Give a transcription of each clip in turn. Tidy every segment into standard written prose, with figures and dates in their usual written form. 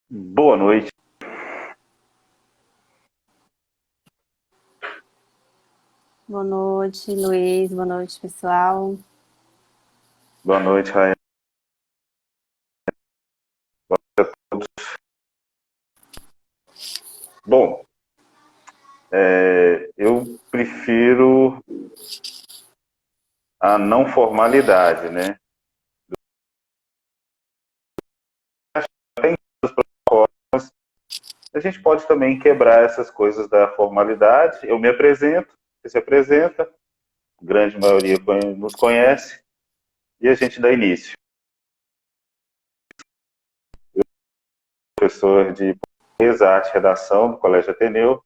Boa noite. Boa noite, Luiz. Boa noite, pessoal. Boa noite, Raia. Bom, eu prefiro a não formalidade, né? Tem formas. A gente pode também quebrar essas coisas da formalidade. Eu me apresento, você se apresenta, a grande maioria nos conhece, e a gente dá início. Professor de Português, Arte e Redação do Colégio Ateneu,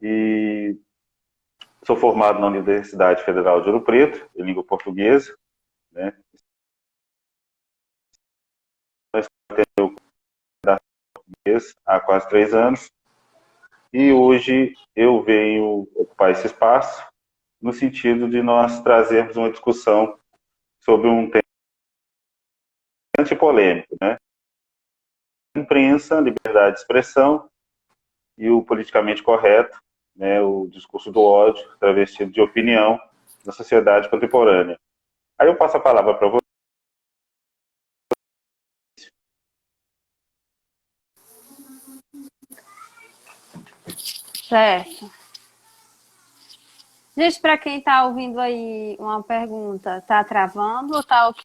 e sou formado na Universidade Federal de Ouro Preto, em língua portuguesa, né? Há quase 3 anos, e hoje eu venho ocupar esse espaço no sentido de nós trazermos uma discussão sobre um tema antipolêmico, né? Imprensa, liberdade de expressão e o politicamente correto, né? O discurso do ódio travestido de opinião na sociedade contemporânea. Aí eu passo a palavra para você. Certo. Gente, para quem está ouvindo aí uma pergunta, tá travando ou tá ok?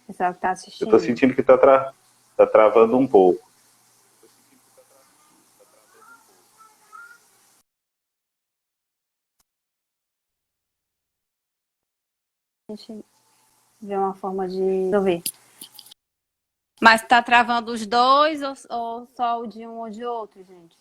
Pessoal que está Eu estou assistindo? sentindo que tá travando um pouco. A gente vê uma forma de resolver. Mas tá travando os dois ou só o de um ou de outro, gente?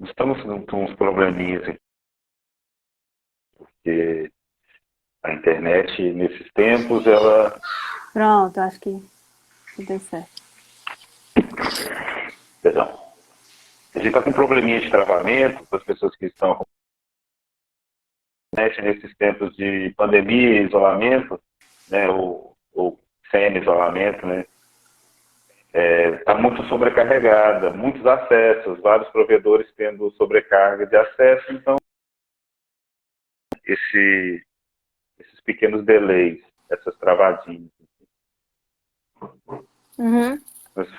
Estamos com uns probleminhas aqui, porque a internet, nesses tempos, ela... Pronto, acho que deu certo. Perdão. A gente está com um probleminha de travamento para as pessoas que estão com internet nesses tempos de pandemia, isolamento, né, ou semi-isolamento, né? Está muito sobrecarregada, muitos acessos, vários provedores tendo sobrecarga de acesso, então esse, esses pequenos delays, essas travadinhas. Uhum. Nós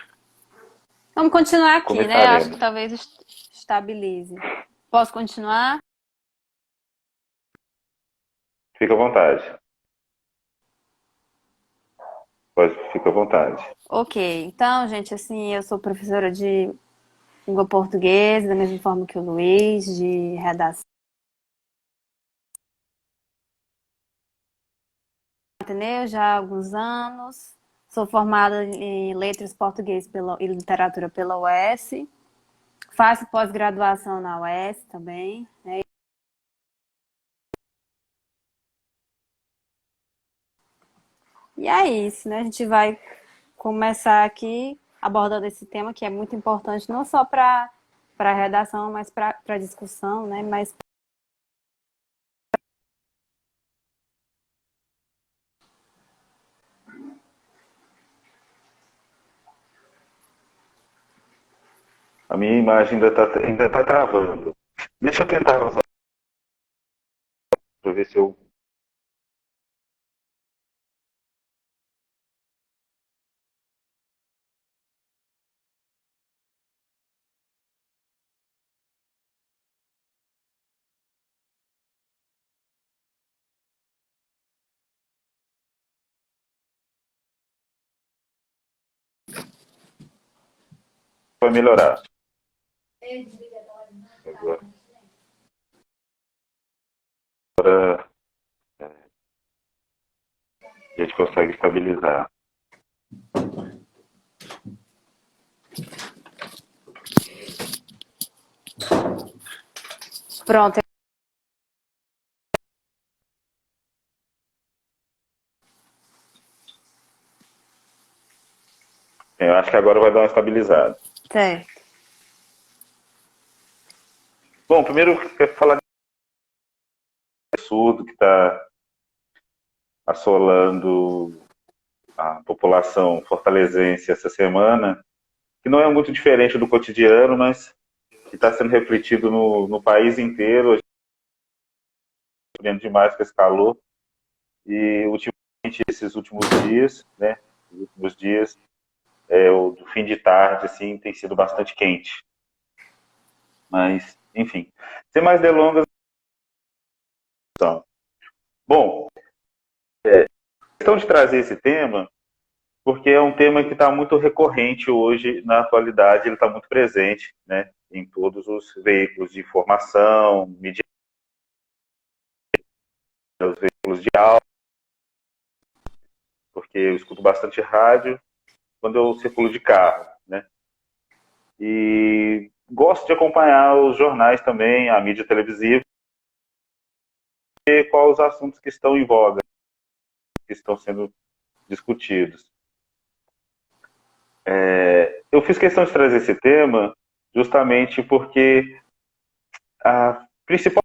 Vamos continuar aqui, né? Acho que começaremos. talvez estabilize. Posso continuar? Fica à vontade. Pode, fica à vontade. Ok. Então, gente, assim, eu sou professora de língua portuguesa, da mesma forma que o Luiz, de redação, entendeu? Já há alguns anos. Sou formada em letras português e literatura pela UES. Faço pós-graduação na UES também, né? E é isso, né? A gente vai começar aqui abordando esse tema que é muito importante, não só para a redação, mas para a discussão, né? Mas A minha imagem ainda tá travando. Deixa eu tentar para ver se eu. Vai melhorar. Agora a gente consegue estabilizar. pronto. Eu acho que agora vai dar uma estabilizada. Certo. Bom, primeiro eu quero falar de absurdo que está assolando a população fortalezense essa semana, que não é muito diferente do cotidiano, mas que está sendo refletido no país inteiro. A gente está sofrendo demais com esse calor. E ultimamente, esses últimos dias, né? Os últimos dias, o do fim de tarde, assim, tem sido bastante quente. Mas, enfim, sem mais delongas, então. Bom, questão de trazer esse tema, porque é um tema que está muito recorrente hoje na atualidade, ele está muito presente, né, em todos os veículos de informação, mídia, os veículos de áudio, porque eu escuto bastante rádio quando eu circulo de carro, né, e gosto de acompanhar os jornais também, a mídia televisiva, e quais os assuntos que estão em voga, que estão sendo discutidos. Eu fiz questão de trazer esse tema justamente porque a principal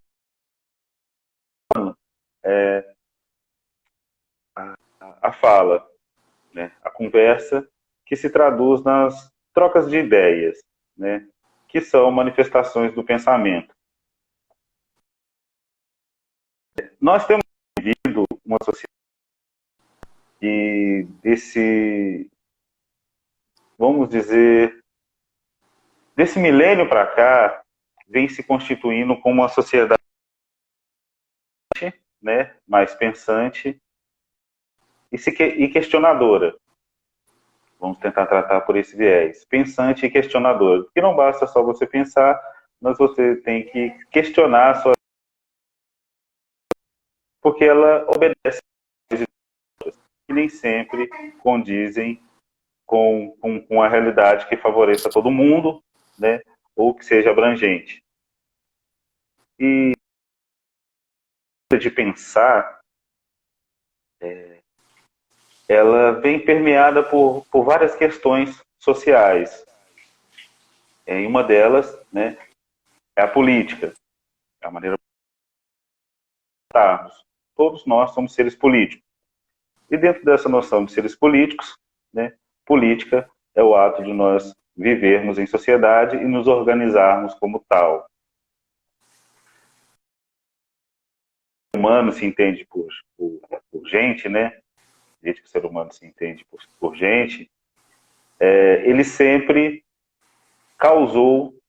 é a fala, né? A conversa que se traduz nas trocas de ideias, né? Que são manifestações do pensamento. Nós temos vivido uma sociedade que desse, vamos dizer, desse milênio para cá, vem se constituindo como uma sociedade, né, mais pensante e questionadora. Vamos tentar tratar por esse viés. Pensante e questionador. Porque não basta só você pensar, mas você tem que questionar a sua. Porque ela obedece e nem sempre condizem com a realidade que favoreça todo mundo, né? Ou que seja abrangente. E de pensar, ela vem permeada por várias questões sociais. E uma delas, né, é a política, é a maneira de estarmos. Todos nós somos seres políticos. E dentro dessa noção de seres políticos, né, política é o ato de nós vivermos em sociedade e nos organizarmos como tal. O humano se entende por gente, né? Desde que o ser humano se entende por gente, ele sempre causou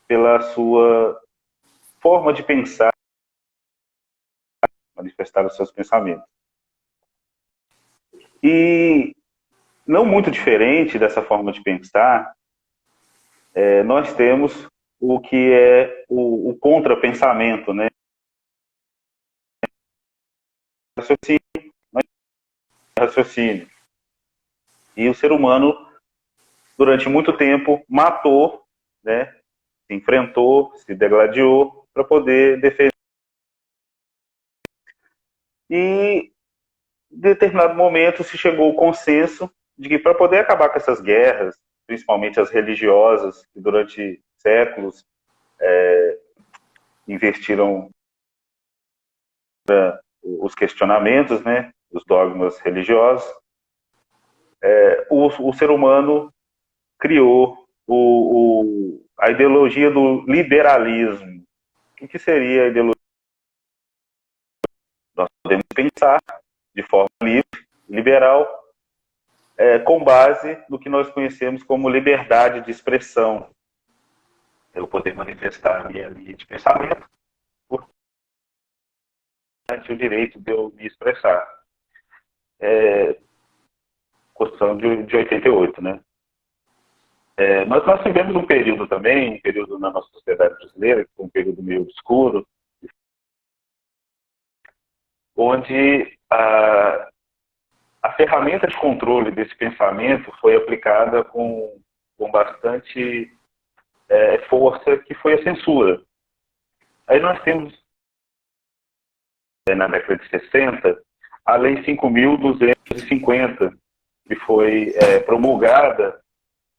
pela sua forma de pensar, manifestar os seus pensamentos. E não muito diferente dessa forma de pensar, nós temos o que é o contrapensamento, né? Raciocínio, raciocínio. E o ser humano, durante muito tempo, matou, né? Se enfrentou, se degladiou para poder defender. E em determinado momento se chegou ao consenso de que para poder acabar com essas guerras, principalmente as religiosas, que durante séculos investiram os questionamentos, né, os dogmas religiosos, o ser humano criou a ideologia do liberalismo. O que seria a ideologia? Nós podemos pensar de forma livre, liberal, com base no que nós conhecemos como liberdade de expressão. Eu poder manifestar a minha linha de pensamento por o direito de eu me expressar. Constituição de 88, né? Mas nós tivemos um período também, um período na nossa sociedade brasileira, que foi um período meio obscuro, onde a ferramenta de controle desse pensamento foi aplicada com bastante força, que foi a censura. Aí nós temos, na década de 60, a Lei 5.250, que foi promulgada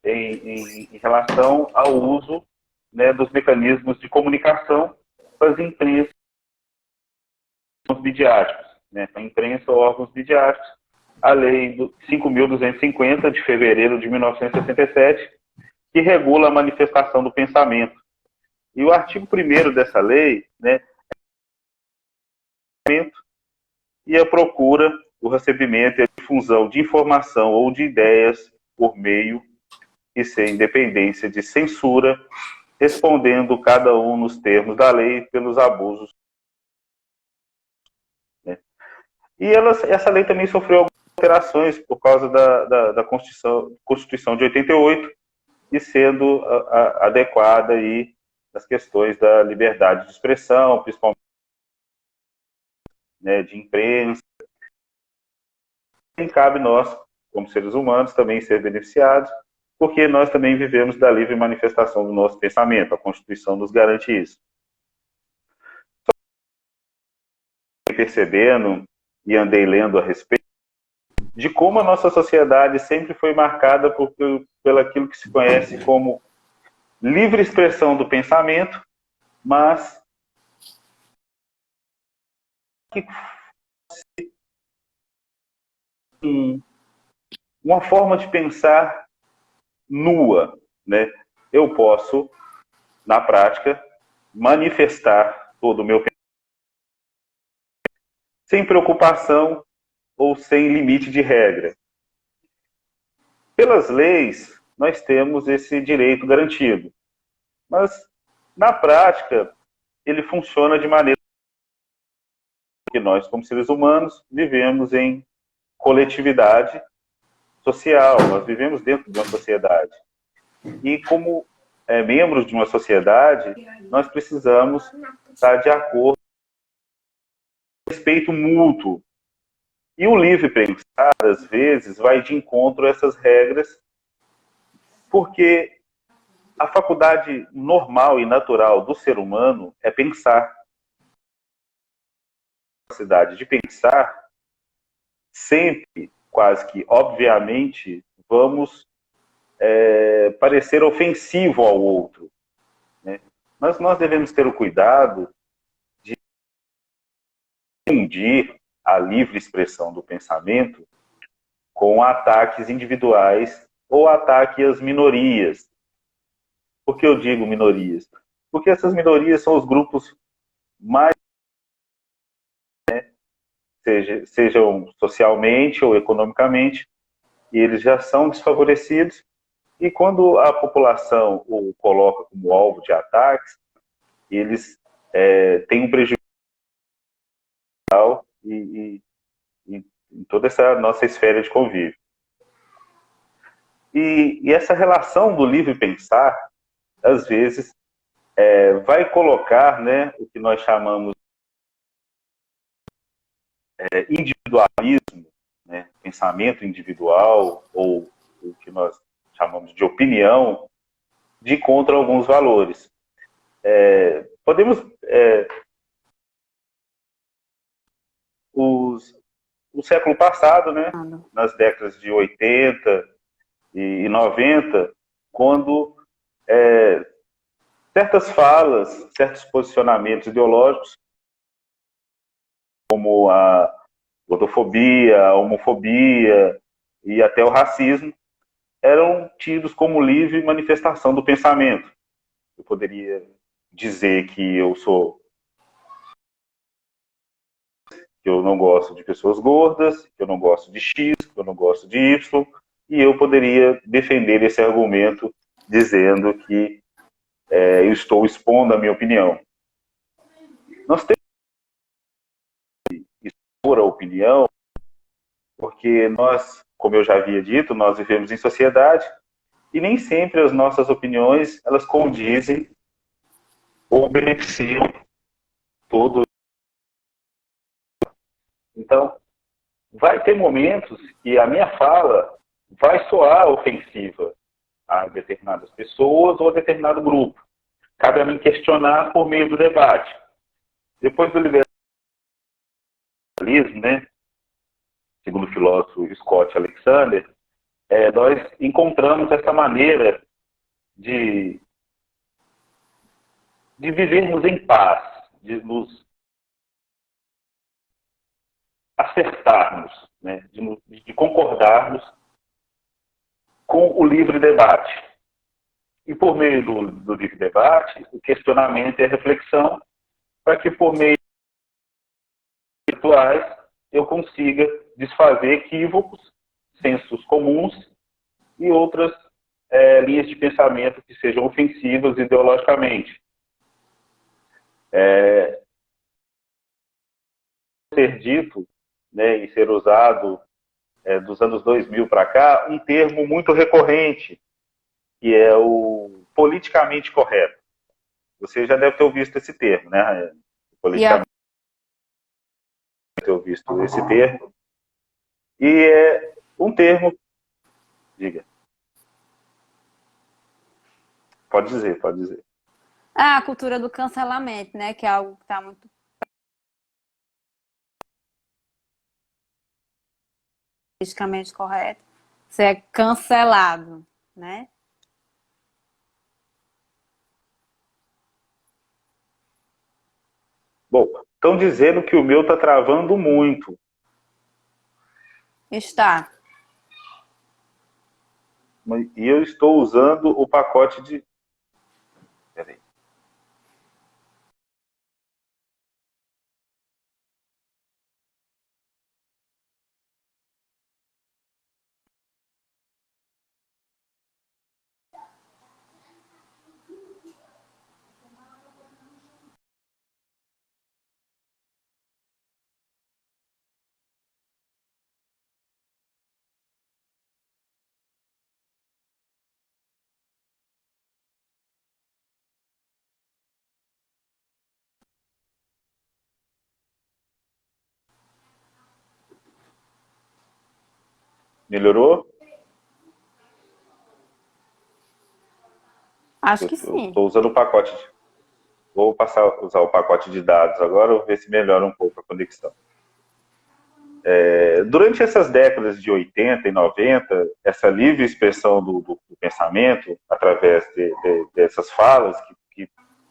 em relação ao uso, né, dos mecanismos de comunicação para as imprensas midiáticos, né, para a imprensa ou órgãos midiáticos, a Lei 5.250, de fevereiro de 1967, que regula a manifestação do pensamento. E o artigo 1º dessa lei, né, e a procura, o recebimento e a difusão de informação ou de ideias por meio e sem dependência de censura, respondendo cada um nos termos da lei pelos abusos. Né? E essa lei também sofreu algumas alterações por causa da Constituição de 88, e sendo adequada aí nas questões da liberdade de expressão, principalmente, né, de imprensa. E cabe nós, como seres humanos, também ser beneficiados, porque nós também vivemos da livre manifestação do nosso pensamento. A Constituição nos garante isso. Percebendo e andei lendo a respeito de como a nossa sociedade sempre foi marcada pelo aquilo que se conhece como livre expressão do pensamento, mas que uma forma de pensar nua, né? Eu posso, na prática, manifestar todo o meu pensamento sem preocupação ou sem limite de regra. Pelas leis, nós temos esse direito garantido, mas na prática ele funciona de maneira que nós, como seres humanos, vivemos em coletividade social, nós vivemos dentro de uma sociedade. E como membros de uma sociedade, nós precisamos estar de acordo com o respeito mútuo. E o livre pensar, às vezes, vai de encontro a essas regras, porque a faculdade normal e natural do ser humano é pensar. A capacidade de pensar, sempre, quase que obviamente, vamos parecer ofensivo ao outro, né? Mas nós devemos ter o cuidado de confundir a livre expressão do pensamento com ataques individuais ou ataque às minorias. Por que eu digo minorias? Porque essas minorias são os grupos mais, né, sejam socialmente ou economicamente, e eles já são desfavorecidos. E quando a população o coloca como alvo de ataques, eles têm um prejuízo em toda essa nossa esfera de convívio. E essa relação do livre pensar, às vezes, vai colocar, né, o que nós chamamos de individualismo, né, pensamento individual, ou o que nós chamamos de opinião, de contra alguns valores. Podemos o século passado, né, nas décadas de 80 e 90, quando certas falas, certos posicionamentos ideológicos, como a gordofobia, a homofobia e até o racismo, eram tidos como livre manifestação do pensamento. Eu poderia dizer que eu não gosto de pessoas gordas, que eu não gosto de X, que eu não gosto de Y, e eu poderia defender esse argumento dizendo que eu estou expondo a minha opinião. Nós temos que expor a opinião porque nós, como eu já havia dito, nós vivemos em sociedade e nem sempre as nossas opiniões elas condizem ou beneficiam todos. Então, vai ter momentos que a minha fala vai soar ofensiva a determinadas pessoas ou a determinado grupo. Cabe a mim questionar por meio do debate. Depois do liberalismo, né, segundo o filósofo Scott Alexander, nós encontramos essa maneira de vivermos em paz, de nos acertarmos, né, de concordarmos com o livre debate. E por meio do livre debate, o questionamento e a reflexão, para que por meio de rituais eu consiga desfazer equívocos, sensos comuns e outras linhas de pensamento que sejam ofensivas ideologicamente. Ser dito, né, e ser usado dos anos 2000 para cá, um termo muito recorrente, que é o politicamente correto. Você já deve ter ouvido esse termo, né? Politicamente ter visto esse termo. E é um termo... Diga. Pode dizer, pode dizer. A cultura do cancelamento, né? Que é algo que está muito politicamente correto. Você é cancelado, né? Bom, estão dizendo que o meu está travando muito. Está. E eu estou usando o pacote de... Peraí. Melhorou? Acho que sim. Estou usando o pacote. Vou passar a usar o pacote de dados agora, vou ver se melhora um pouco a conexão. Durante essas décadas de 80 e 90, essa livre expressão do pensamento, através dessas falas,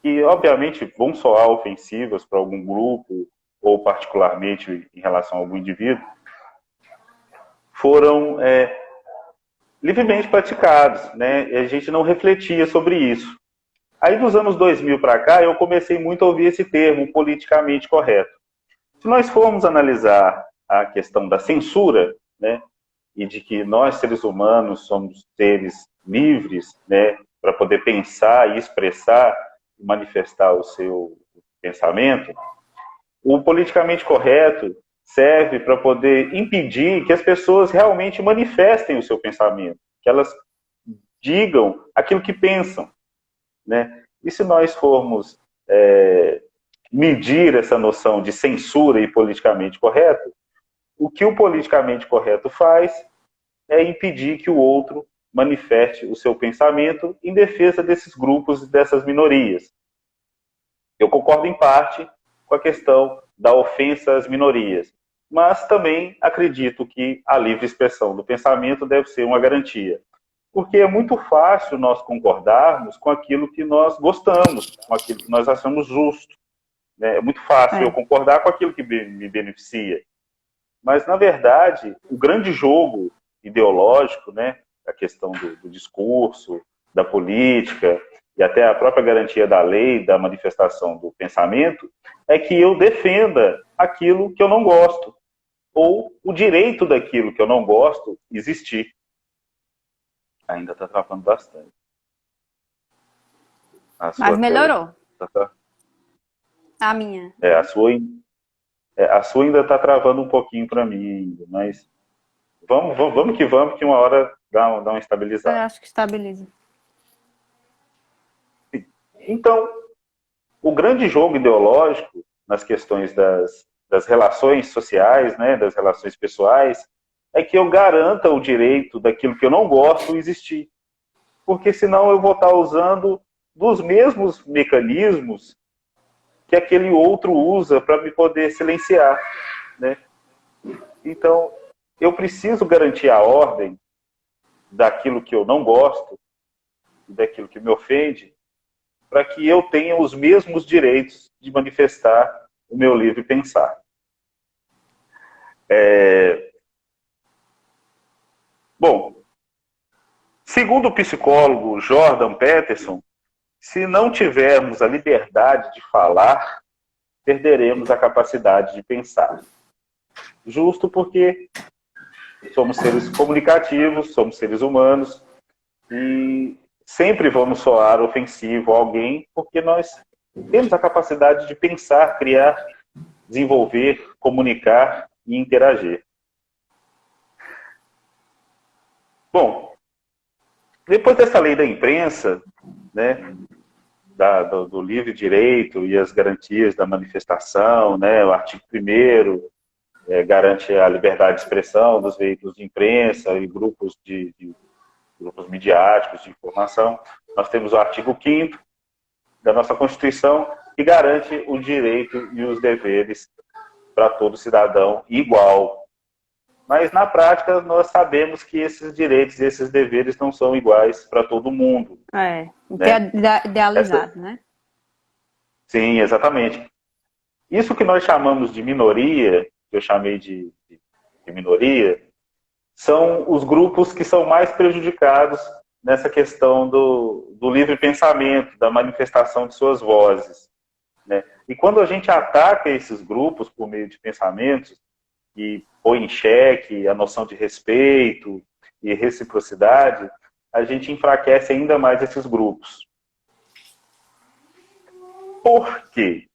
que obviamente vão soar ofensivas para algum grupo, ou particularmente em relação a algum indivíduo, foram livremente praticados, né? E a gente não refletia sobre isso. Aí, dos anos 2000 para cá, eu comecei muito a ouvir esse termo, politicamente correto. Se nós formos analisar a questão da censura, né, e de que nós, seres humanos, somos seres livres, né, para poder pensar e expressar e manifestar o seu pensamento, o politicamente correto serve para poder impedir que as pessoas realmente manifestem o seu pensamento, que elas digam aquilo que pensam, né? E se nós formos medir essa noção de censura e politicamente correto, o que o politicamente correto faz é impedir que o outro manifeste o seu pensamento em defesa desses grupos e dessas minorias. Eu concordo em parte com a questão da ofensa às minorias, mas também acredito que a livre expressão do pensamento deve ser uma garantia. Porque é muito fácil nós concordarmos com aquilo que nós gostamos, com aquilo que nós achamos justo. Né? É muito fácil eu concordar com aquilo que me beneficia. Mas, na verdade, o grande jogo ideológico, né, a questão do discurso, da política e até a própria garantia da lei, da manifestação do pensamento, é que eu defenda aquilo que eu não gosto, ou o direito daquilo que eu não gosto existir. Ainda está travando bastante. Mas melhorou. Tá... A minha. A sua ainda está travando um pouquinho para mim ainda, mas vamos que uma hora dá uma estabilizada. Eu acho que estabiliza. Então, o grande jogo ideológico nas questões das relações sociais, né, das relações pessoais, é que eu garanta o direito daquilo que eu não gosto existir. Porque senão eu vou estar usando dos mesmos mecanismos que aquele outro usa para me poder silenciar. Né? Então, eu preciso garantir a ordem daquilo que eu não gosto, daquilo que me ofende, para que eu tenha os mesmos direitos de manifestar o meu livre pensar. Bom, segundo o psicólogo Jordan Peterson, se não tivermos a liberdade de falar, perderemos a capacidade de pensar. Justo porque somos seres comunicativos, somos seres humanos, e sempre vamos soar ofensivo a alguém, porque nós temos a capacidade de pensar, criar, desenvolver, comunicar e interagir. Bom, depois dessa lei da imprensa, né, do livre direito e as garantias da manifestação, né, o artigo 1º garante a liberdade de expressão dos veículos de imprensa e grupos grupos midiáticos de informação. Nós temos o artigo 5º da nossa Constituição, que garante o direito e os deveres para todo cidadão igual. Mas, na prática, nós sabemos que esses direitos e esses deveres não são iguais para todo mundo. Né? Idealizado, né? Sim, exatamente. Isso que nós chamamos de minoria, que eu chamei de minoria, são os grupos que são mais prejudicados nessa questão do livre pensamento, da manifestação de suas vozes. Né? E quando a gente ataca esses grupos por meio de pensamentos e põe em xeque a noção de respeito e reciprocidade, a gente enfraquece ainda mais esses grupos. Por quê?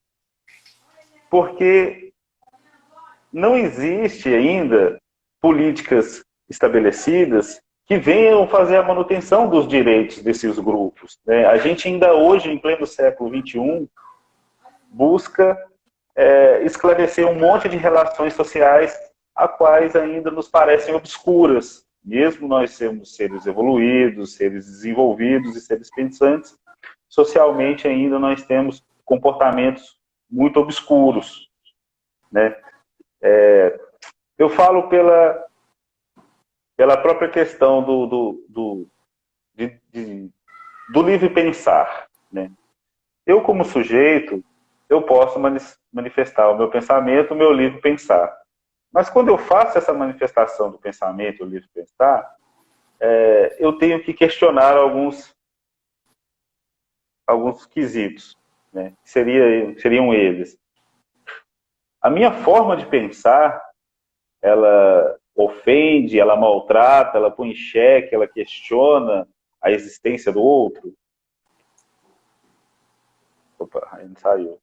Porque não existe ainda políticas estabelecidas que venham fazer a manutenção dos direitos desses grupos. Né? A gente ainda hoje, em pleno século XXI, busca esclarecer um monte de relações sociais a quais ainda nos parecem obscuras. Mesmo nós sermos seres evoluídos, seres desenvolvidos e seres pensantes, socialmente ainda nós temos comportamentos muito obscuros. Né? Eu falo pela própria questão do livre pensar. Né? Eu, como sujeito, eu posso manifestar o meu pensamento, o meu livre pensar. Mas quando eu faço essa manifestação do pensamento, o livre pensar, eu tenho que questionar alguns quesitos. Né? Seriam eles. A minha forma de pensar, ela ofende, ela maltrata, ela põe em xeque, ela questiona a existência do outro. Opa, aí não saiu.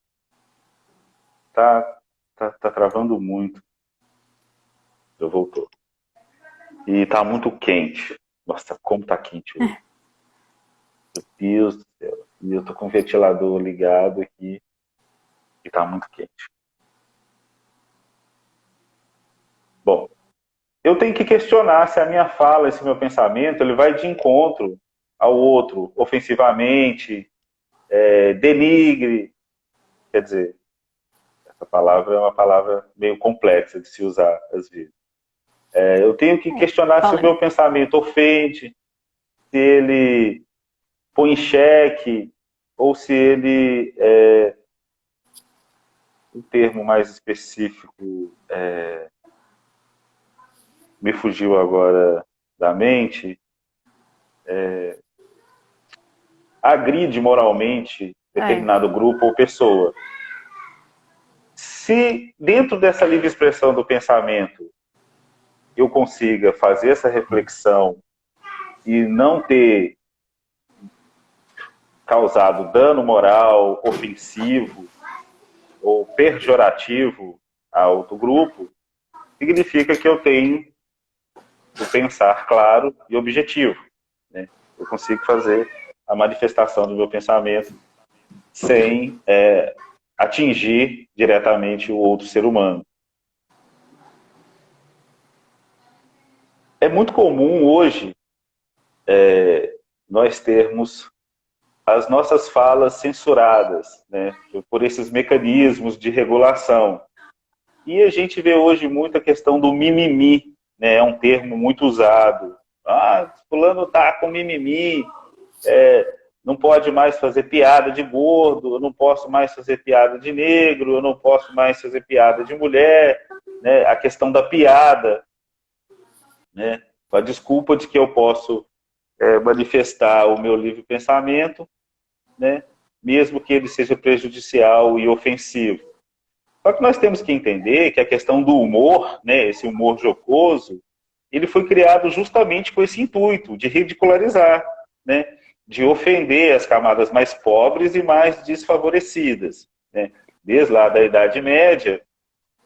Tá travando muito. Já voltou. E tá muito quente. Nossa, como tá quente hoje. Meu Deus do céu. E eu tô com o ventilador ligado aqui e tá muito quente. Bom, eu tenho que questionar se a minha fala, esse meu pensamento, ele vai de encontro ao outro, ofensivamente, denigre. Quer dizer, Essa palavra é uma palavra meio complexa de se usar, às vezes. Eu tenho que questionar se o meu pensamento ofende, se ele põe em xeque, ou se ele, um termo mais específico, me fugiu agora da mente, agride moralmente determinado grupo ou pessoa. Se dentro dessa livre expressão do pensamento eu consiga fazer essa reflexão e não ter causado dano moral, ofensivo ou pejorativo ao outro grupo, significa que eu tenho o pensar claro e objetivo, né? Eu consigo fazer a manifestação do meu pensamento sem atingir diretamente o outro ser humano. É muito comum hoje nós termos as nossas falas censuradas, né, por esses mecanismos de regulação. E a gente vê hoje muito a questão do mimimi, né, é um termo muito usado. Fulano tá com mimimi, não pode mais fazer piada de gordo, eu não posso mais fazer piada de negro, eu não posso mais fazer piada de mulher, né, a questão da piada, né, com a desculpa de que eu posso manifestar o meu livre pensamento, né, mesmo que ele seja prejudicial e ofensivo. Só que nós temos que entender que a questão do humor, né, esse humor jocoso, ele foi criado justamente com esse intuito de ridicularizar, né, de ofender as camadas mais pobres e mais desfavorecidas, né. Desde lá da Idade Média,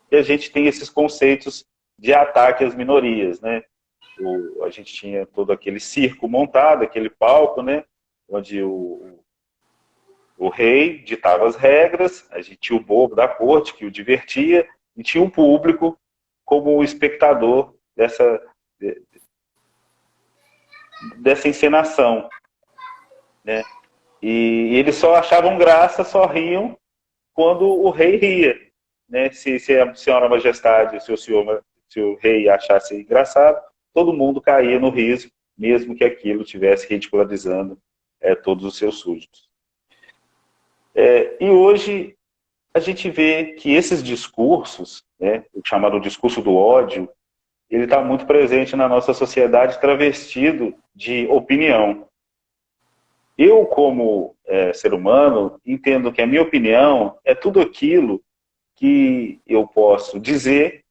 que a gente tem esses conceitos de ataque às minorias, né. A gente tinha todo aquele circo montado, aquele palco, né, onde o rei ditava as regras, a gente tinha o bobo da corte que o divertia, e tinha o público como espectador dessa encenação, né? E eles só achavam graça, só riam quando o rei ria, né? Se a senhora majestade, se o rei achasse engraçado, todo mundo caía no riso, mesmo que aquilo estivesse ridicularizando todos os seus súditos. E hoje a gente vê que esses discursos, né, o chamado discurso do ódio, ele está muito presente na nossa sociedade, travestido de opinião. Eu, como ser humano, entendo que a minha opinião é tudo aquilo que eu posso dizer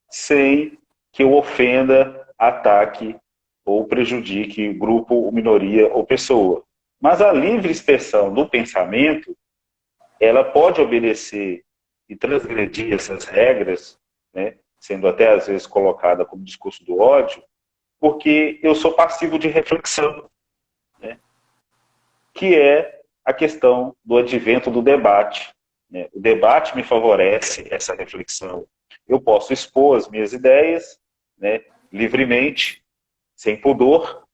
sem que eu ofenda, ataque ou prejudique grupo, minoria ou pessoa. Mas a livre expressão do pensamento, ela pode obedecer e transgredir essas regras, né, sendo até às vezes colocada como discurso do ódio, porque eu sou passivo de reflexão, né, que é a questão do advento do debate, né. O debate me favorece essa reflexão. Eu posso expor as minhas ideias, né, livremente, sem pudor,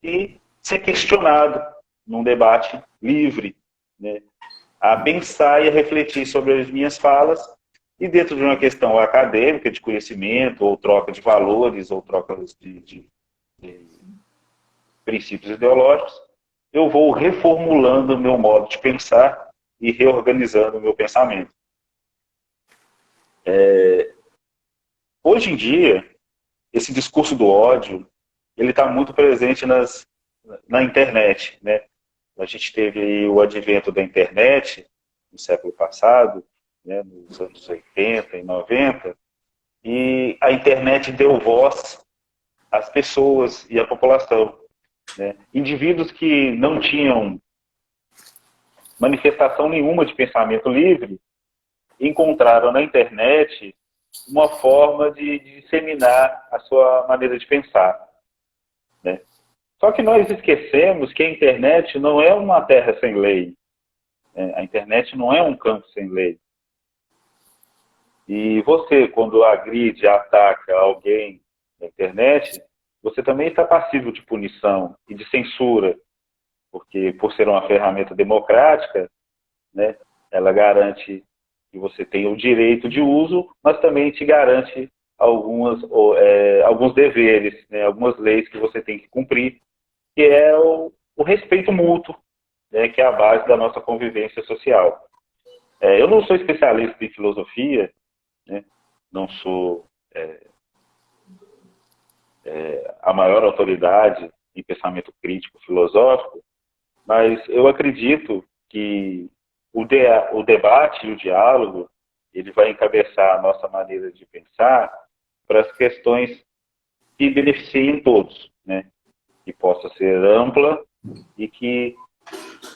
e ser questionado num debate livre, né, a pensar e a refletir sobre as minhas falas, e dentro de uma questão acadêmica, de conhecimento, ou troca de valores, ou troca de princípios ideológicos, eu vou reformulando o meu modo de pensar e reorganizando o meu pensamento. Hoje em dia, esse discurso do ódio, ele está muito presente na internet, né? A gente teve aí o advento da internet no século passado, né, nos anos 80 e 90, e a internet deu voz às pessoas e à população, né? Indivíduos que não tinham manifestação nenhuma de pensamento livre encontraram na internet uma forma de disseminar a sua maneira de pensar, né? Só que nós esquecemos que a internet não é uma terra sem lei. A internet não é um campo sem lei. E você, quando agride, ataca alguém na internet, você também está passível de punição e de censura, porque por ser uma ferramenta democrática, né, ela garante que você tem o direito de uso, mas também te garante alguns deveres, né, algumas leis que você tem que cumprir, que é o respeito mútuo, né, que é a base da nossa convivência social. Eu não sou especialista em filosofia, né, não sou a maior autoridade em pensamento crítico filosófico, mas eu acredito que o debate e o diálogo ele vai encabeçar a nossa maneira de pensar para as questões que beneficiem todos, né? Que possa ser ampla e que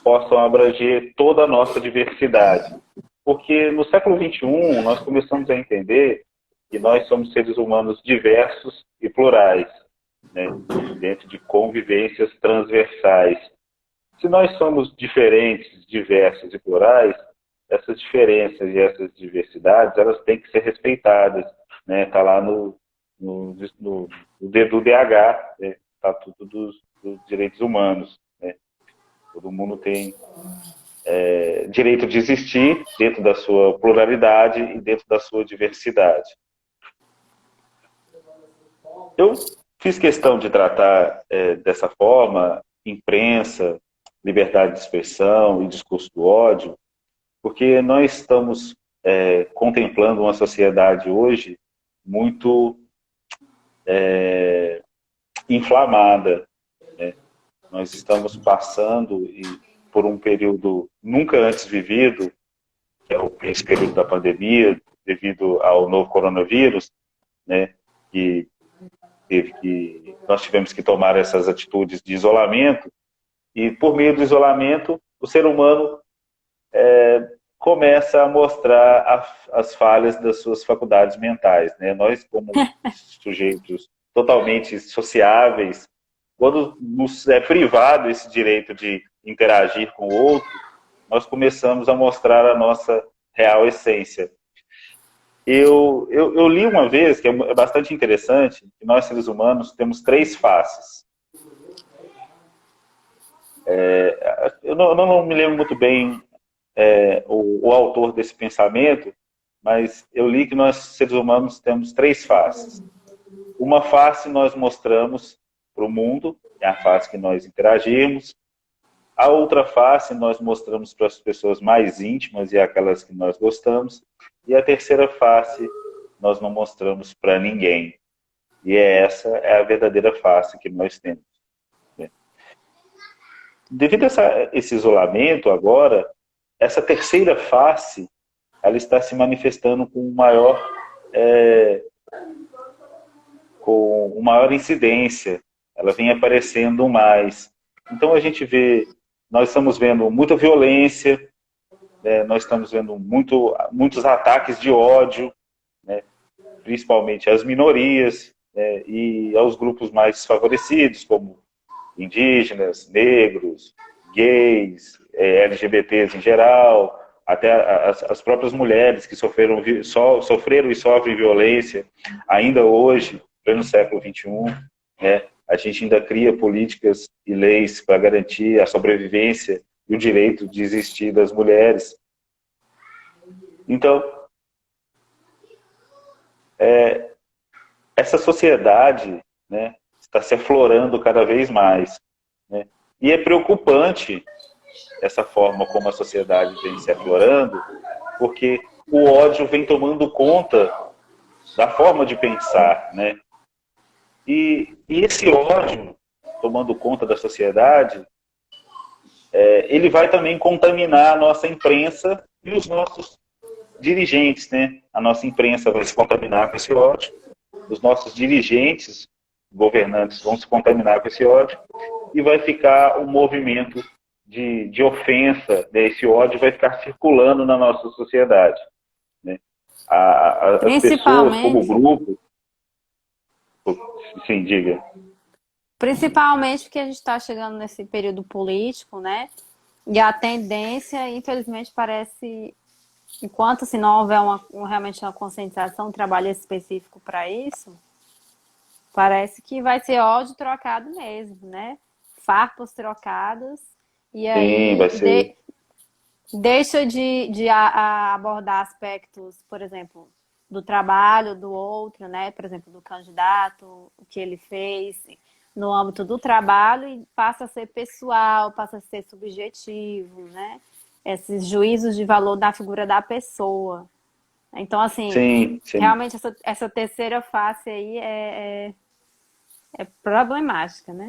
possam abranger toda a nossa diversidade. Porque no século XXI nós começamos a entender que nós somos seres humanos diversos e plurais, né? Dentro de convivências transversais. Se nós somos diferentes, diversos e plurais, essas diferenças e essas diversidades, elas têm que ser respeitadas, né? Está lá no do DH, né? Estatuto dos Direitos Humanos, né? Todo mundo tem direito de existir dentro da sua pluralidade e dentro da sua diversidade. Eu fiz questão de tratar dessa forma, imprensa, liberdade de expressão e discurso do ódio, porque nós estamos contemplando uma sociedade hoje muito inflamada, né? Nós estamos passando por um período nunca antes vivido, que é esse período da pandemia, devido ao novo coronavírus, né? Que nós tivemos que tomar essas atitudes de isolamento, e por meio do isolamento, o ser humano começa a mostrar as falhas das suas faculdades mentais, né? Nós, como sujeitos totalmente sociáveis, quando nos é privado esse direito de interagir com o outro, nós começamos a mostrar a nossa real essência. Eu li uma vez, que é bastante interessante, que nós, seres humanos, temos 3 faces. Eu não me lembro muito bem o autor desse pensamento, mas eu li que nós, seres humanos, temos 3 faces. Uma face nós mostramos para o mundo, é a face que nós interagimos. A outra face nós mostramos para as pessoas mais íntimas e aquelas que nós gostamos. E a terceira face nós não mostramos para ninguém. E essa é a verdadeira face que nós temos. Devido a esse isolamento agora, essa terceira face ela está se manifestando com maior incidência. Ela vem aparecendo mais. Então a gente vê, nós estamos vendo muita violência, né? Nós estamos vendo muitos ataques de ódio, né? Principalmente às minorias, né? E aos grupos mais desfavorecidos, como indígenas, negros, gays, LGBTs em geral, até as próprias mulheres que sofreram e sofrem violência ainda hoje, no século XXI, né? A gente ainda cria políticas e leis para garantir a sobrevivência e o direito de existir das mulheres. Então, essa sociedade, né, está se aflorando cada vez mais, né? E é preocupante essa forma como a sociedade vem se aflorando, porque o ódio vem tomando conta da forma de pensar, né? E esse ódio tomando conta da sociedade, ele vai também contaminar a nossa imprensa e os nossos dirigentes, né? A nossa imprensa vai se contaminar com esse ódio, os nossos dirigentes, governantes vão se contaminar com esse ódio, e vai ficar um movimento de ofensa, né? Esse ódio vai ficar circulando na nossa sociedade, né? As pessoas como grupo... Sim, diga. Principalmente porque a gente está chegando nesse período político, né? E a tendência, infelizmente, parece, enquanto se não houver realmente uma conscientização, um trabalho específico para isso, parece que vai ser ódio trocado mesmo, né? Farpas trocadas. E aí, sim, vai ser... deixa de abordar aspectos, por exemplo, do trabalho do outro, né? Por exemplo, do candidato, o que ele fez no âmbito do trabalho e passa a ser pessoal, passa a ser subjetivo, né? Esses juízos de valor da figura da pessoa. Então, assim, Sim, sim, realmente essa terceira face aí é problemática, né?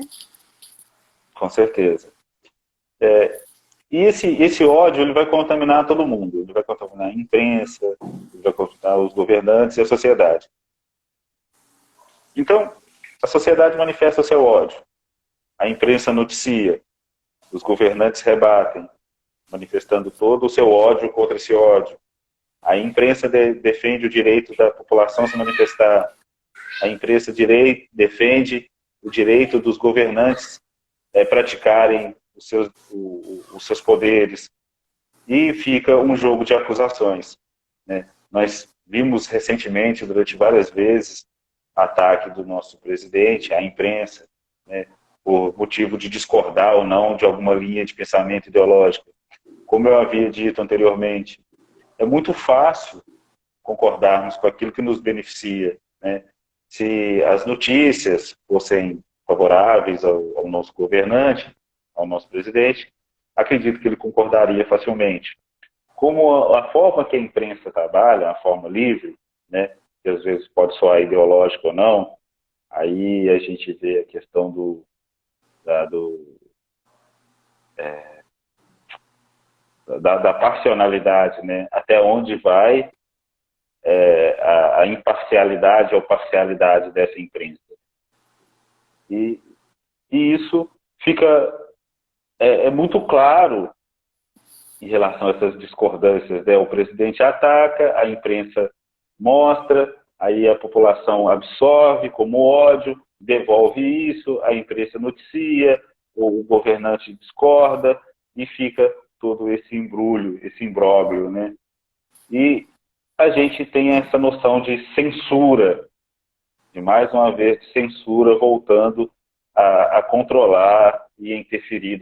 com certeza. E esse ódio ele vai contaminar todo mundo. Ele vai contaminar a imprensa, ele vai contaminar os governantes e a sociedade. Então, a sociedade manifesta o seu ódio. A imprensa noticia, os governantes rebatem, manifestando todo o seu ódio contra esse ódio. A imprensa defende o direito da população a se manifestar. A imprensa defende o direito dos governantes praticarem os seus poderes. E fica um jogo de acusações. Né? Nós vimos recentemente, durante várias vezes, ataque do nosso presidente à imprensa, né? Por motivo de discordar ou não de alguma linha de pensamento ideológico. Como eu havia dito anteriormente, é muito fácil concordarmos com aquilo que nos beneficia. Né? Se as notícias fossem favoráveis ao nosso governante, ao nosso presidente, acredito que ele concordaria facilmente. Como a forma que a imprensa trabalha, a forma livre, né, que às vezes pode soar ideológico ou não, aí a gente vê a questão da passionalidade, né, até onde vai a imparcialidade ou parcialidade dessa imprensa. E, e isso fica muito claro em relação a essas discordâncias. Né? O presidente ataca, a imprensa mostra, aí a população absorve como ódio, devolve isso, a imprensa noticia, o governante discorda e fica todo esse embrulho, esse imbróglio. Né? E a gente tem essa noção de censura, de mais uma vez de censura voltando a controlar e a interferir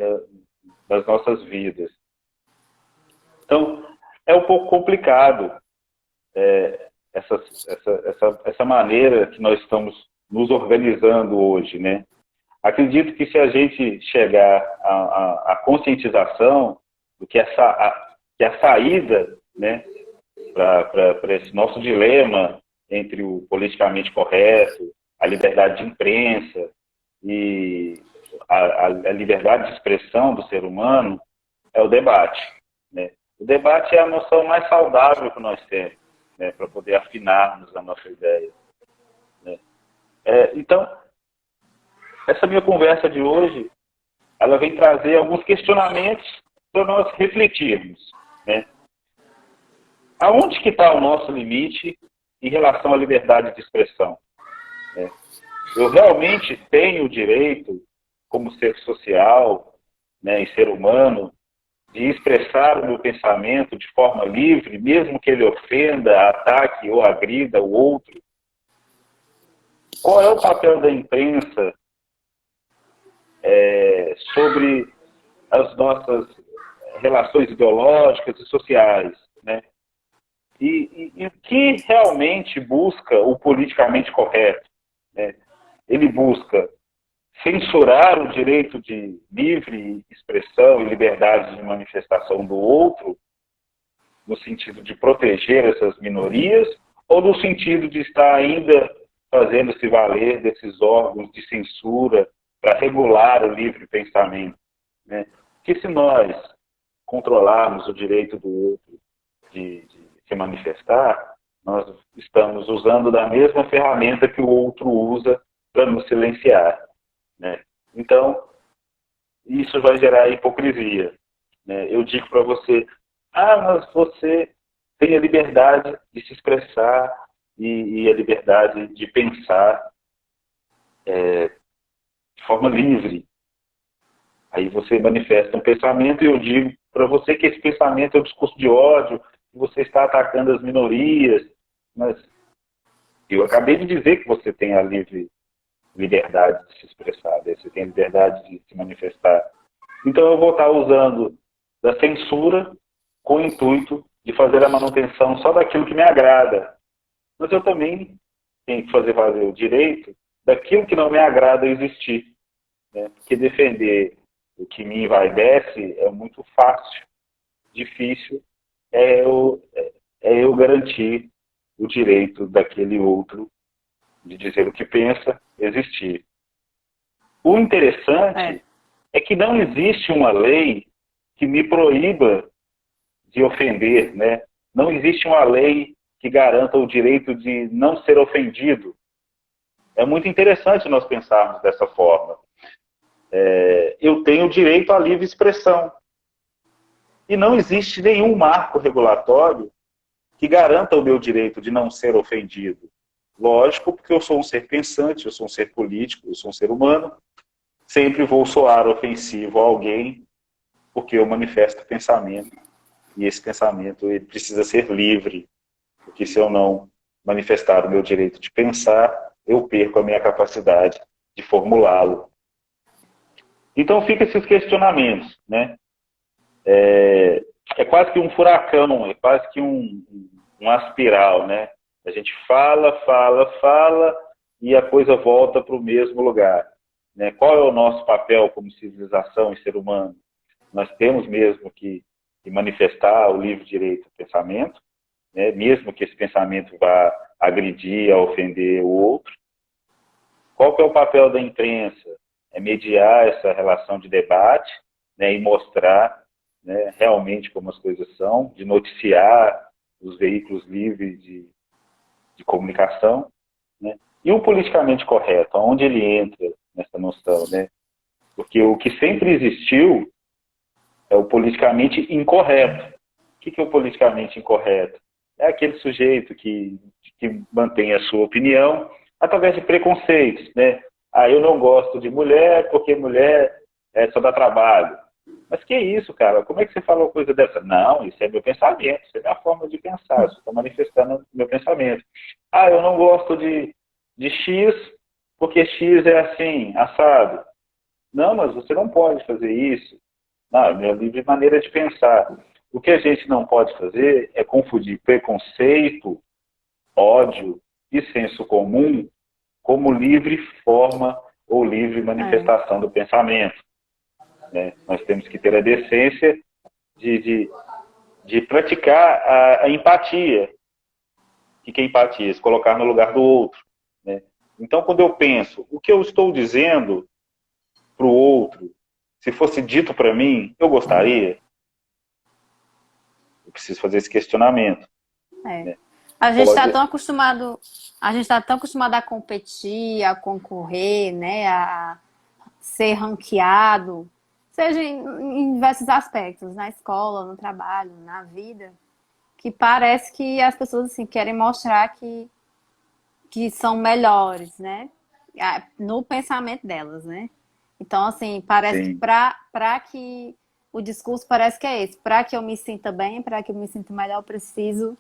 nas nossas vidas. Então, é um pouco complicado essa maneira que nós estamos nos organizando hoje, né? Acredito que se a gente chegar à conscientização do que a saída, né, para esse nosso dilema entre o politicamente correto, a liberdade de imprensa e a liberdade de expressão do ser humano, é o debate. Né? O debate é a noção mais saudável que nós temos, né, para poder afinarmos a nossa ideia. Né? Então, essa minha conversa de hoje, ela vem trazer alguns questionamentos para nós refletirmos. Né? Aonde que está o nosso limite em relação à liberdade de expressão? Né? Eu realmente tenho o direito, como ser social, né, e ser humano, de expressar o meu pensamento de forma livre, mesmo que ele ofenda, ataque ou agrida o outro? Qual é o papel da imprensa sobre as nossas relações ideológicas e sociais? Né? E o que realmente busca o politicamente correto? Né? Ele busca censurar o direito de livre expressão e liberdade de manifestação do outro, no sentido de proteger essas minorias, ou no sentido de estar ainda fazendo-se valer desses órgãos de censura para regular o livre pensamento? Né? Porque se nós controlarmos o direito do outro de se manifestar, nós estamos usando da mesma ferramenta que o outro usa para nos silenciar. Né? Então, isso vai gerar hipocrisia. Né? Eu digo para você, mas você tem a liberdade de se expressar e a liberdade de pensar de forma livre. Aí você manifesta um pensamento e eu digo para você que esse pensamento é um discurso de ódio, que você está atacando as minorias, mas eu acabei de dizer que você tem a liberdade de se expressar, você tem a liberdade de se manifestar. Então eu vou estar usando da censura com o intuito de fazer a manutenção só daquilo que me agrada. Mas eu também tenho que fazer valer o direito daquilo que não me agrada existir. Né? Porque defender o que me envaidece é muito fácil. Difícil é eu garantir o direito daquele outro de dizer o que pensa, existir. O interessante é que não existe uma lei que me proíba de ofender, né? Não existe uma lei que garanta o direito de não ser ofendido. É muito interessante nós pensarmos dessa forma. Eu tenho direito à livre expressão. E não existe nenhum marco regulatório que garanta o meu direito de não ser ofendido. Lógico, porque eu sou um ser pensante, eu sou um ser político, eu sou um ser humano. Sempre vou soar ofensivo a alguém porque eu manifesto pensamento. E esse pensamento ele precisa ser livre. Porque se eu não manifestar o meu direito de pensar, eu perco a minha capacidade de formulá-lo. Então fica esses questionamentos, né? É quase que um furacão, é quase que uma espiral, né? A gente fala, e a coisa volta para o mesmo lugar. Né? Qual é o nosso papel como civilização e ser humano? Nós temos mesmo que manifestar o livre direito ao pensamento, né? Mesmo que esse pensamento vá agredir, ofender o outro. Qual que é o papel da imprensa? É mediar essa relação de debate, né? E mostrar, né, realmente como as coisas são, de noticiar os veículos livres de comunicação, né? E o politicamente correto, onde ele entra nessa noção, né? Porque o que sempre existiu é o politicamente incorreto. O que é o politicamente incorreto? É aquele sujeito que mantém a sua opinião através de preconceitos, né? Eu não gosto de mulher porque mulher só dá trabalho. Mas que isso, cara? Como é que você falou uma coisa dessa? Não, isso é meu pensamento, isso é minha forma de pensar, eu estou manifestando o meu pensamento. Eu não gosto de X porque X é assim, assado. Não, mas você não pode fazer isso. Não, é minha livre maneira de pensar. O que a gente não pode fazer é confundir preconceito, ódio e senso comum como livre forma ou livre manifestação do pensamento. Né? Nós temos que ter a decência de praticar a empatia. O que é empatia? Se colocar no lugar do outro. Né? Então, quando eu penso, o que eu estou dizendo para o outro, se fosse dito para mim, eu gostaria? Eu preciso fazer esse questionamento. Né? A gente está tão acostumado, a competir, a concorrer, né, a ser ranqueado, seja em diversos aspectos, na escola, no trabalho, na vida, que parece que as pessoas assim, querem mostrar que são melhores, né? No pensamento delas, né? Então, assim, parece que para que o discurso parece que é esse. Para que eu me sinta bem, para que eu me sinta melhor, eu preciso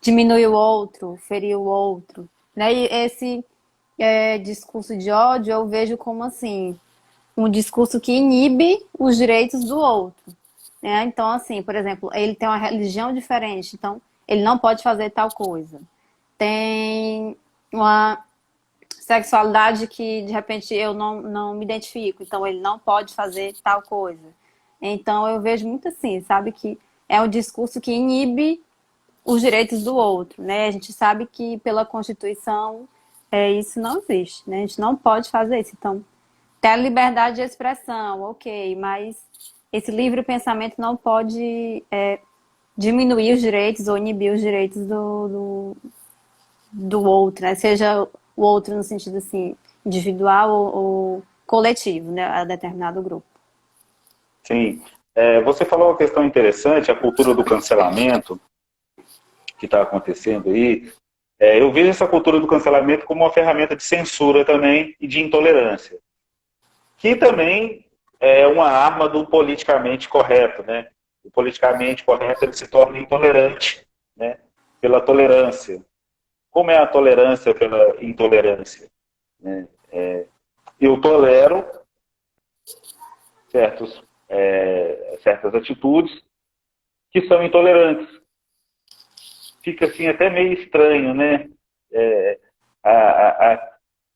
diminuir o outro, ferir o outro. Né? E esse discurso de ódio eu vejo como, assim, um discurso que inibe os direitos do outro. Né? Então, assim, por exemplo, ele tem uma religião diferente, então ele não pode fazer tal coisa. Tem uma sexualidade que, de repente, eu não me identifico, então ele não pode fazer tal coisa. Então, eu vejo muito assim, sabe, que é um discurso que inibe os direitos do outro, né? A gente sabe que pela Constituição isso não existe, né? A gente não pode fazer isso. Então, tem a liberdade de expressão, ok, mas esse livre pensamento não pode diminuir os direitos ou inibir os direitos do outro, né? Seja o outro no sentido assim, individual ou coletivo, né? A determinado grupo. Sim. Você falou uma questão interessante, a cultura do cancelamento que está acontecendo aí. Eu vejo essa cultura do cancelamento como uma ferramenta de censura também e de intolerância, que também é uma arma do politicamente correto, né? O politicamente correto ele se torna intolerante, né? Pela tolerância. Como é a tolerância pela intolerância? Né? Eu tolero certas atitudes que são intolerantes. Fica assim até meio estranho, né? É,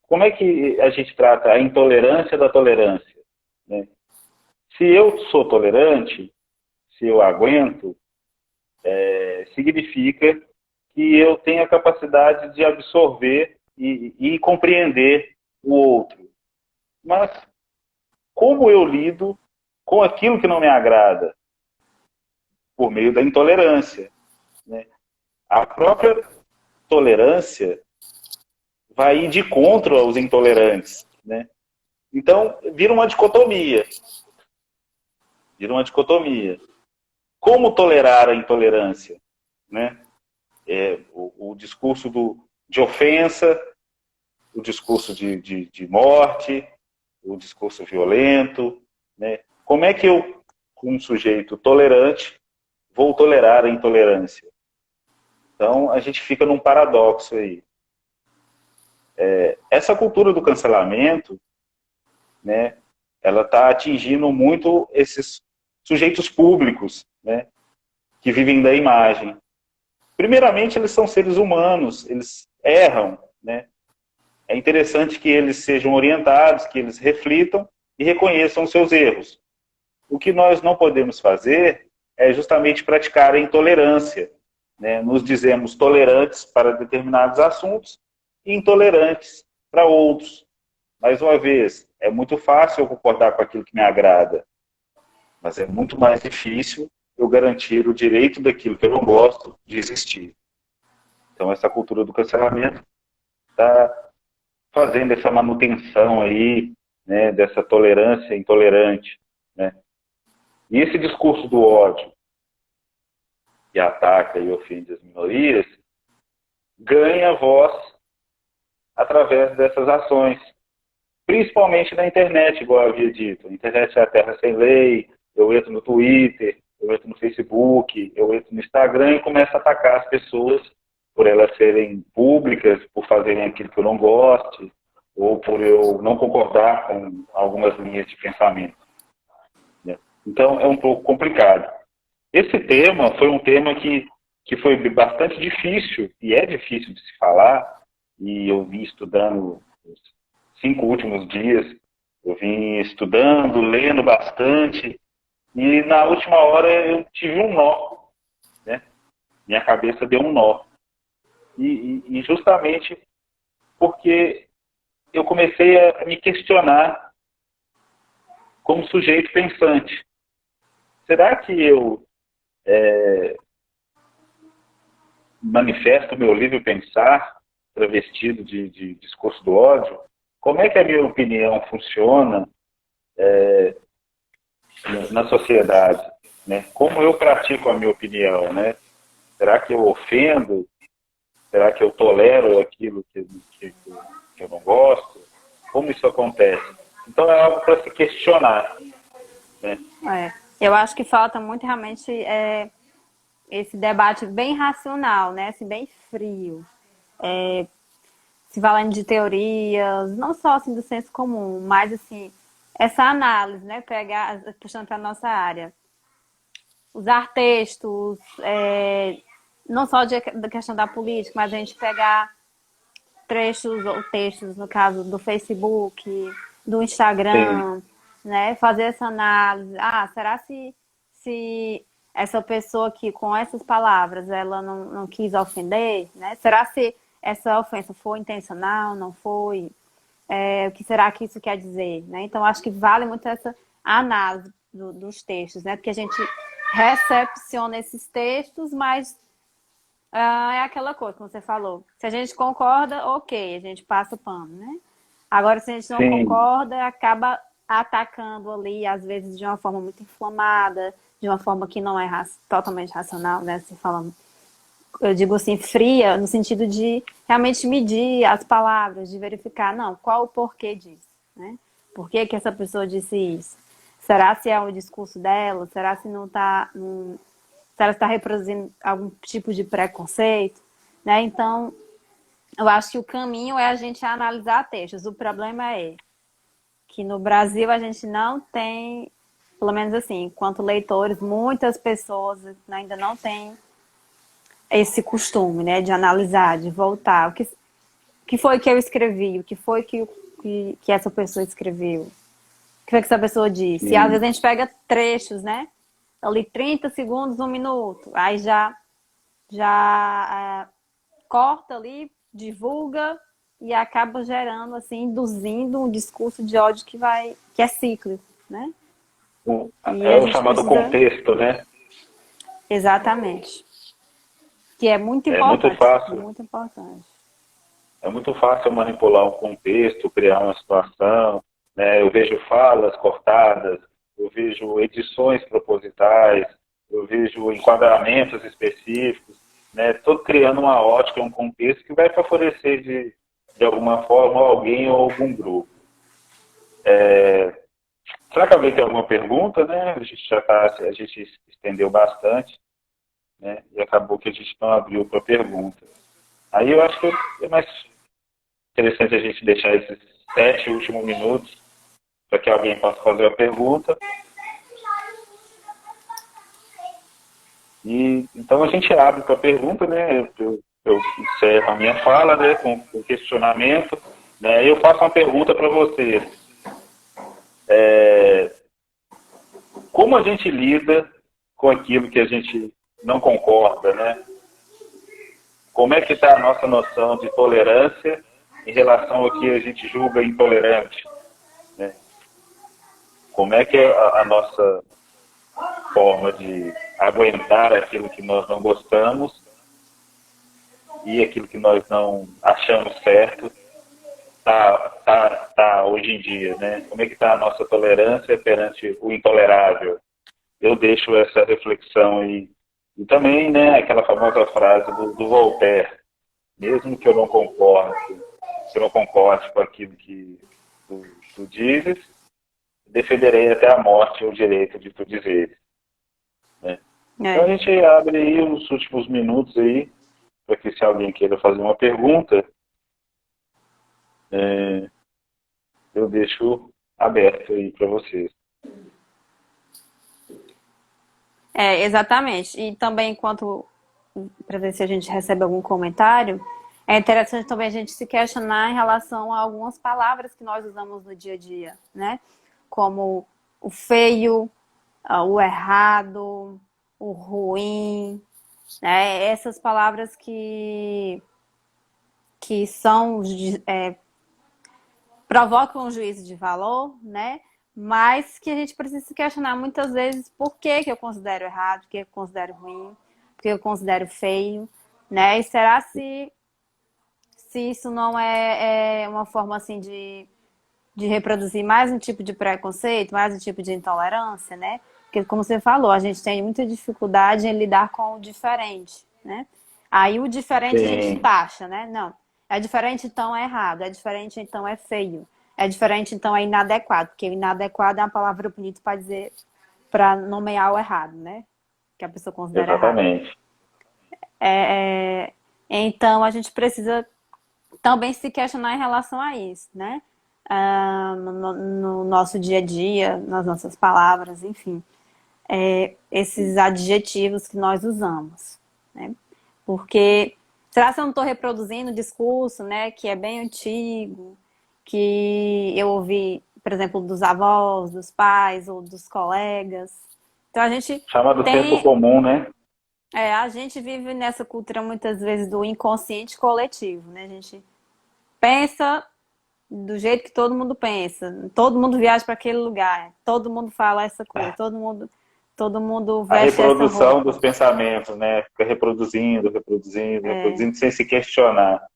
como é que a gente trata a intolerância da tolerância, né? Se eu sou tolerante, se eu aguento, significa que eu tenho a capacidade de absorver e compreender o outro. Mas como eu lido com aquilo que não me agrada? Por meio da intolerância, né? A própria tolerância vai ir de contra aos intolerantes, né? Então, vira uma dicotomia. Vira uma dicotomia. Como tolerar a intolerância, né? O discurso de ofensa, o discurso de morte, o discurso violento, né? Como é que eu, um sujeito tolerante, vou tolerar a intolerância? Então, a gente fica num paradoxo aí. Essa cultura do cancelamento, né, ela está atingindo muito esses sujeitos públicos, né, que vivem da imagem. Primeiramente, eles são seres humanos, eles erram, né? É interessante que eles sejam orientados, que eles reflitam e reconheçam os seus erros. O que nós não podemos fazer é justamente praticar a intolerância, né? Nos dizemos tolerantes para determinados assuntos e intolerantes para outros. Mais uma vez, é muito fácil eu concordar com aquilo que me agrada, mas é muito mais difícil eu garantir o direito daquilo que eu não gosto de existir. Então, essa cultura do cancelamento está fazendo essa manutenção aí, né, dessa tolerância intolerante, né? E esse discurso do ódio que ataca e ofende as minorias ganha voz através dessas ações, principalmente na internet, igual eu havia dito. A internet é a terra sem lei, eu entro no Twitter, eu entro no Facebook, eu entro no Instagram e começo a atacar as pessoas por elas serem públicas, por fazerem aquilo que eu não goste, ou por eu não concordar com algumas linhas de pensamento, né? Então, é um pouco complicado. Esse tema foi um tema que foi bastante difícil, e é difícil de se falar, e eu vim estudando os 5 últimos dias, eu vim estudando, lendo bastante, e na última hora eu tive um nó, né? Minha cabeça deu um nó. E justamente porque eu comecei a me questionar como sujeito pensante. Será que eu manifesto meu livre pensar travestido de discurso do ódio? Como é que a minha opinião funciona na sociedade, né? Como eu pratico a minha opinião, né? Será que eu ofendo? Será que eu tolero aquilo que eu não gosto? Como isso acontece? Então é algo para se questionar, né? Eu acho que falta muito realmente esse debate bem racional, né? Assim, bem frio. Se valendo de teorias, não só assim do senso comum, mas assim, essa análise, né? Pegar, puxando para a nossa área. Usar textos, não só da questão da política, mas a gente pegar trechos ou textos, no caso do Facebook, do Sim, Instagram, né? Fazer essa análise. Ah, será se essa pessoa aqui, com essas palavras, ela não quis ofender, né? Será se essa ofensa foi intencional, não foi? O que será que isso quer dizer, né? Então, acho que vale muito essa análise dos textos, né? Porque a gente recepciona esses textos, mas é aquela coisa que você falou. Se a gente concorda, ok, a gente passa o pano, né? Agora, se a gente não sim, concorda, acaba atacando ali, às vezes de uma forma muito inflamada, de uma forma que não é totalmente racional, né? Assim, falando, eu digo assim, fria, no sentido de realmente medir as palavras, de verificar, não, qual o porquê disso, né? Por que que essa pessoa disse isso? Será se é o discurso dela? Será se não está se ela está reproduzindo algum tipo de preconceito, né? Então, eu acho que o caminho é a gente analisar textos. O problema é que no Brasil a gente não tem pelo menos assim, enquanto leitores, muitas pessoas ainda não têm esse costume, né, de analisar, de voltar. O que foi que eu escrevi? O que foi que essa pessoa escreveu? O que foi que essa pessoa disse? E às Sim. vezes a gente pega trechos, né? Ali 30 segundos, 1 minuto. Aí já corta ali, divulga e acaba gerando, assim, induzindo um discurso de ódio que é cíclico, né? E É a o gente chamado precisa, contexto, né? exatamente, que é É muito fácil, muito importante. é muito fácil manipular um contexto, criar uma situação, né? Eu vejo falas cortadas, eu vejo edições propositais, eu vejo enquadramentos específicos, né? Estou criando uma ótica, um contexto que vai favorecer de alguma forma alguém ou algum grupo. Será que alguém tem alguma pergunta, né? A gente a gente estendeu bastante, né? E acabou que a gente não abriu para pergunta. Aí eu acho que é mais interessante a gente deixar esses 7 últimos minutos para que alguém possa fazer a pergunta. E então a gente abre para a pergunta, né? Eu encerro a minha fala, né? Com questionamento, né? Eu faço uma pergunta para você. Como a gente lida com aquilo que a gente não concorda, né? Como é que está a nossa noção de tolerância em relação ao que a gente julga intolerante, né? Como é que é a nossa forma de aguentar aquilo que nós não gostamos e aquilo que nós não achamos certo tá hoje em dia, né? Como é que está a nossa tolerância perante o intolerável? Eu deixo essa reflexão aí. E também, né, aquela famosa frase do Voltaire, mesmo que eu não concorde, que eu não concorde com aquilo que tu dizes, defenderei até a morte o direito de tu dizer. Né? Então a É, gente abre aí os últimos minutos aí, para que se alguém queira fazer uma pergunta, eu deixo aberto aí para vocês. exatamente. E também, enquanto para ver se a gente recebe algum comentário, é interessante também a gente se questionar em relação a algumas palavras que nós usamos no dia a dia, né? Como o feio, o errado, o ruim, né? Essas palavras que são provocam um juízo de valor, né? Mas que a gente precisa se questionar muitas vezes por que eu considero errado, por que eu considero ruim, por que eu considero feio, né? E será se isso não é uma forma assim de reproduzir mais um tipo de preconceito, mais um tipo de intolerância, né? Porque, como você falou, a gente tem muita dificuldade em lidar com o diferente, né? Aí o diferente a gente Sim, taxa, né? Não, é diferente, então é errado, é diferente, então é feio, é diferente, então é inadequado, porque inadequado é uma palavra bonita para dizer, para nomear o errado, né? Que a pessoa considera errado. exatamente. Então a gente precisa também se questionar em relação a isso, né? No nosso dia a dia, nas nossas palavras, enfim, esses adjetivos que nós usamos, né? Porque será que eu não estou reproduzindo o discurso, né, que é bem antigo, que eu ouvi, por exemplo, dos avós, dos pais ou dos colegas? Então a gente Chama do senso tem, comum, né? a gente vive nessa cultura muitas vezes do inconsciente coletivo, né? A gente pensa do jeito que todo mundo pensa. Todo mundo viaja para aquele lugar. Todo mundo fala essa coisa. Todo mundo A veste essa reprodução dos roupa. pensamentos, né? Fica reproduzindo, reproduzindo, reproduzindo, sem se questionar.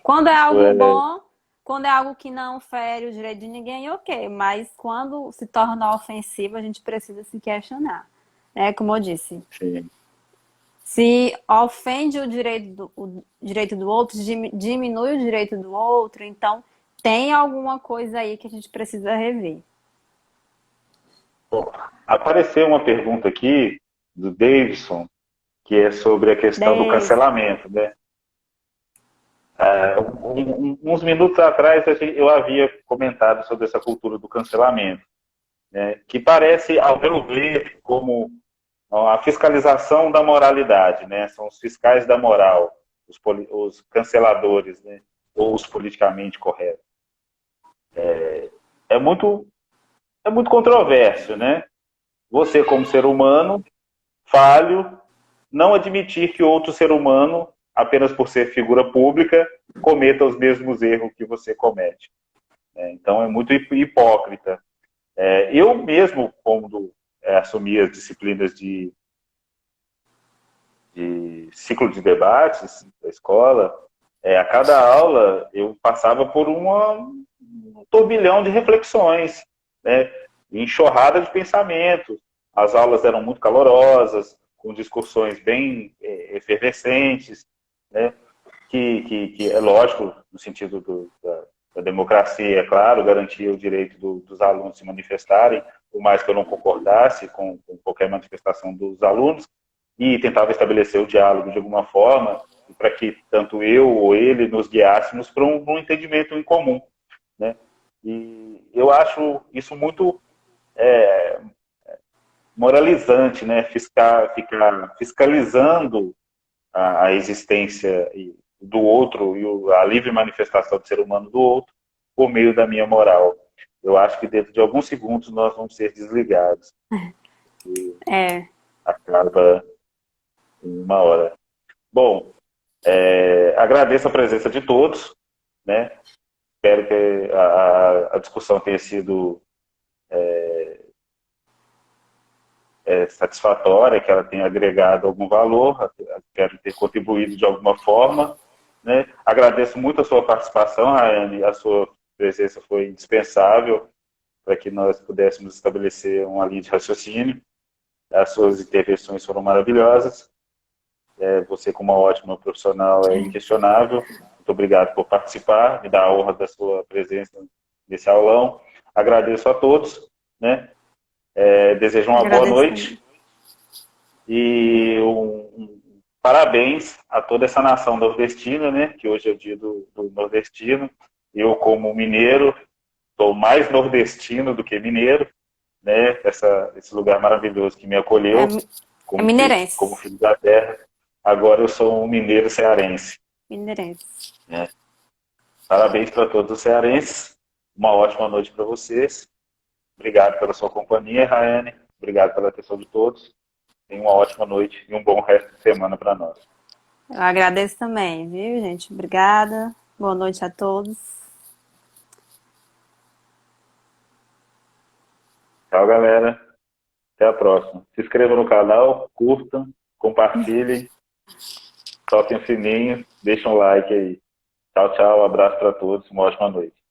Quando é Isso algo é, bom, quando é algo que não fere o direito de ninguém, ok. Mas quando se torna ofensivo, a gente precisa se questionar. Como eu disse, sim, se ofende o direito do outro, diminui o direito do outro, então tem alguma coisa aí que a gente precisa rever. bom, apareceu uma pergunta aqui do Davidson, que é sobre a questão do Davis. cancelamento, né? Uns minutos atrás eu havia comentado sobre essa cultura do cancelamento. né, que parece, ao meu ver, como a fiscalização da moralidade, né? São os fiscais da moral, os canceladores, né? Ou os politicamente corretos. É muito, é muito controverso, né? Você, como ser humano, falho, não admitir que outro ser humano, apenas por ser figura pública, cometa os mesmos erros que você comete. Então, é muito hipócrita. Eu mesmo, quando assumi as disciplinas de ciclo de debates da escola, a cada aula eu passava por um turbilhão de reflexões, né? Enxurrada de pensamentos. As aulas eram muito calorosas, com discussões bem efervescentes, né? Que é lógico, no sentido da democracia, é claro, garantia o direito dos alunos se manifestarem, por mais que eu não concordasse com qualquer manifestação dos alunos, e tentava estabelecer o diálogo de alguma forma, para que tanto eu ou ele nos guiássemos para um entendimento em comum, né? E eu acho isso muito moralizante, né? Ficar fiscalizando a existência do outro e a livre manifestação do ser humano do outro por meio da minha moral. Eu acho que dentro de alguns segundos nós vamos ser desligados. É. Acaba em uma hora. Bom, agradeço a presença de todos, né? Espero que a discussão tenha sido satisfatória, que ela tenha agregado algum valor, espero ter contribuído de alguma forma, né? Agradeço muito a sua participação, Rayane, a sua presença foi indispensável para que nós pudéssemos estabelecer uma linha de raciocínio. As suas intervenções foram maravilhosas. Você, como uma ótima profissional, é inquestionável. Muito obrigado por participar, me dá a honra da sua presença nesse aulão. Agradeço a todos, né? Desejo uma boa noite e parabéns a toda essa nação nordestina, né? Que hoje é o dia do nordestino. Eu, como mineiro, sou mais nordestino do que mineiro, né? Esse lugar maravilhoso que me acolheu como mineirense. Como filho da terra. Agora eu sou um mineiro cearense. Mineirense. Parabéns para todos os cearenses. Uma ótima noite para vocês. Obrigado pela sua companhia, Rayane. Obrigado pela atenção de todos. Tenha uma ótima noite e um bom resto de semana para nós. Eu agradeço também, viu, gente? Obrigada. Boa noite a todos. Tchau, galera. Até a próxima. Se inscrevam no canal, curtam, compartilhem, toquem o sininho, deixem um like aí. Tchau, tchau. Um abraço para todos. Uma ótima noite.